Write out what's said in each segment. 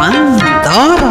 ಮಂದಾರ.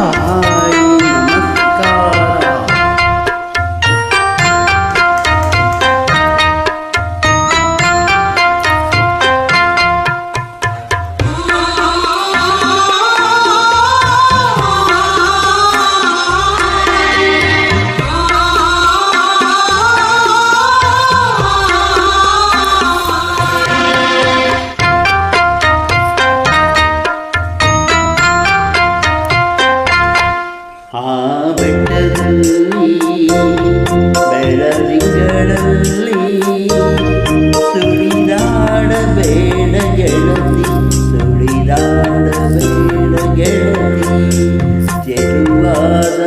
ಬೆಳದಿಂಗಳಲ್ಲಿ ಸುಳಿದಾಡಬೇಡ ಗೆಳತಿ, ಸುಳಿದಾಡಬೇಡ ಗೆಳತಿ. ಚೆಲುವಾದ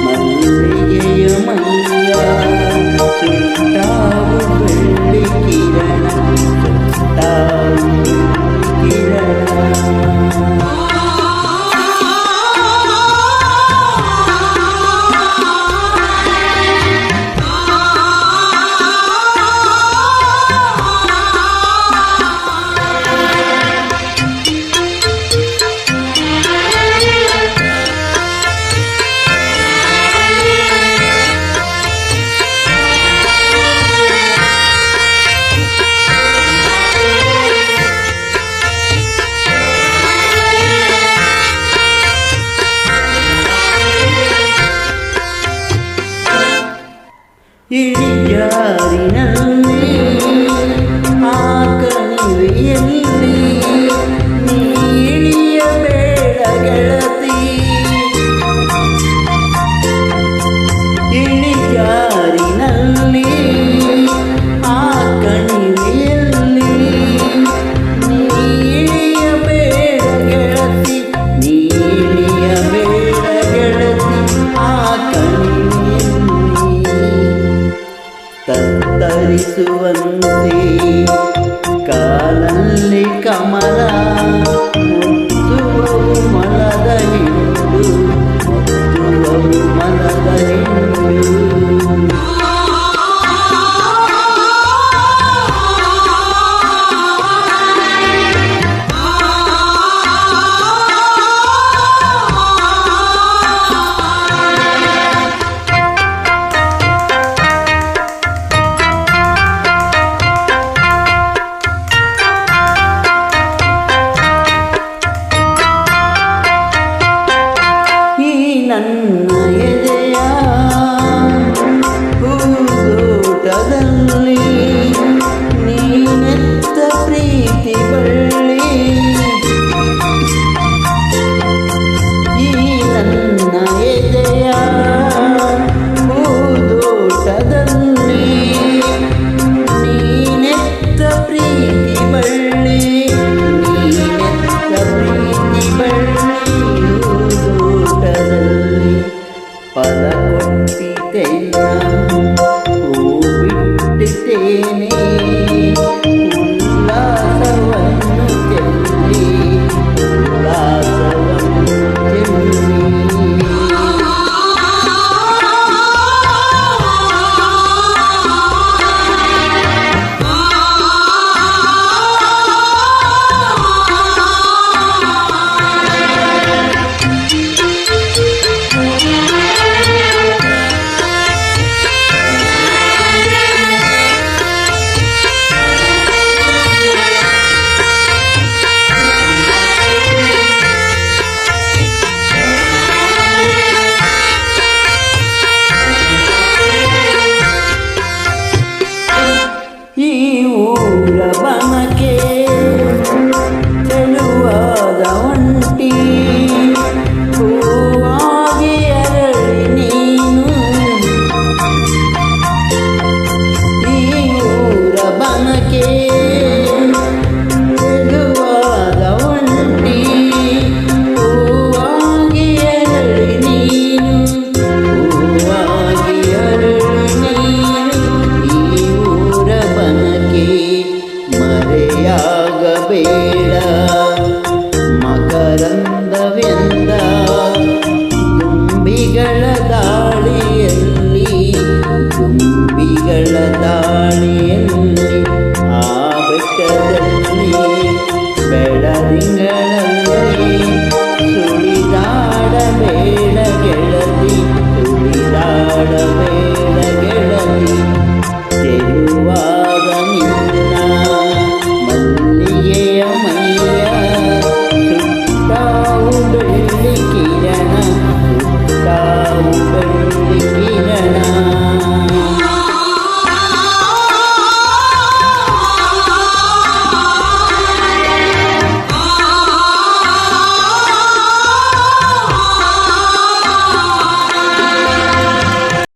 ಮಲ್ಲಿಗೆಯ ಮೈಯ ಸುಟ್ಟಾವು ಬೆಳ್ಳಿ ಕಿರಣ, ಸುಟ್ಟಾವು ಕಿರಣ. ಇಳಿಜಾರಿನಲ್ಲಿ ಆ ಕಣಿವೆಯಲ್ಲಿ ನೀ ಇಳಿಯಬೇಡ ಗೆಳತಿ, ಇಳಿಜಾರಿನಲ್ಲಿ ಆ ಕಣಿವೆಯಲ್ಲಿ ನೀ ಇಳಿಯಬೇಡ ಗೆಳತಿ, ನೀ ಇಳಿಯಬೇಡ ಗೆಳತಿ. ಆ ತತ್ತರಿಸುವಂತೆ ಕಾಲಲ್ಲಿ ಕಮಲ ಮುತ್ತುವವು ಮಲದ ಹಿಂಡು, ಮುತ್ತುವವು ಮಲದ ಹಿಂಡು. ನನ್ನ ಎದೆಯ ಹೂದೋಟದಲ್ಲಿ ನೀನೆತ್ತ ಪ್ರೀತಿ ಬಳ್ಳಿ, ಈ ನನ್ನ ಎದೆಯ ಹೂದೋಟದಲ್ಲಿ ನೀನೆತ್ತ ಪ್ರೀತಿ ಬಳ್ಳಿ, ನೀನೆತ್ತ ಪ್ರೀತಿ ಬಳ್ಳಿ. ಪದ ಕೊಟ್ಟಿದ್ದೇನ ಹೂ ಬಿಟ್ಟಿದ್ದೇನೆ, ಉಲ್ಲಾಸವನ್ನು ಚೆಲ್ಲಿ, ಉಲ್ಲಾಸವನ್ನು ಚೆಲ್ಲಿ. ಈ ಊರ ಬನಕೆ ಚೆಲುವಾದ ಒಂಟಿ, ಹೂವಾಗಿ ಅರಳಿ ನೀನು. ಈ ಊರ ಬನಕೆ ಚೆಲುವಾದ ಒಂಟಿ, ಹೂವಾಗಿ ಅರಳಿ ನೀನು, ಹೂವಾಗಿ ಅರಳಿ ನೀನು. ಈ ಊರ ಬನಕೆ ಮರೆಯಾಗಬೇಡ ಮಕರಂದವೆಂದ ದುಂಬಿಗಳ ದಾಳಿಯಲ್ಲಿ, ದುಂಬಿಗಳ ದಾಳಿಯಲ್ಲಿ. ಆ ಬೆಟ್ಟದಲ್ಲಿ ಬೆಳದಿಂಗಳ ಮಾಡಬೇಡ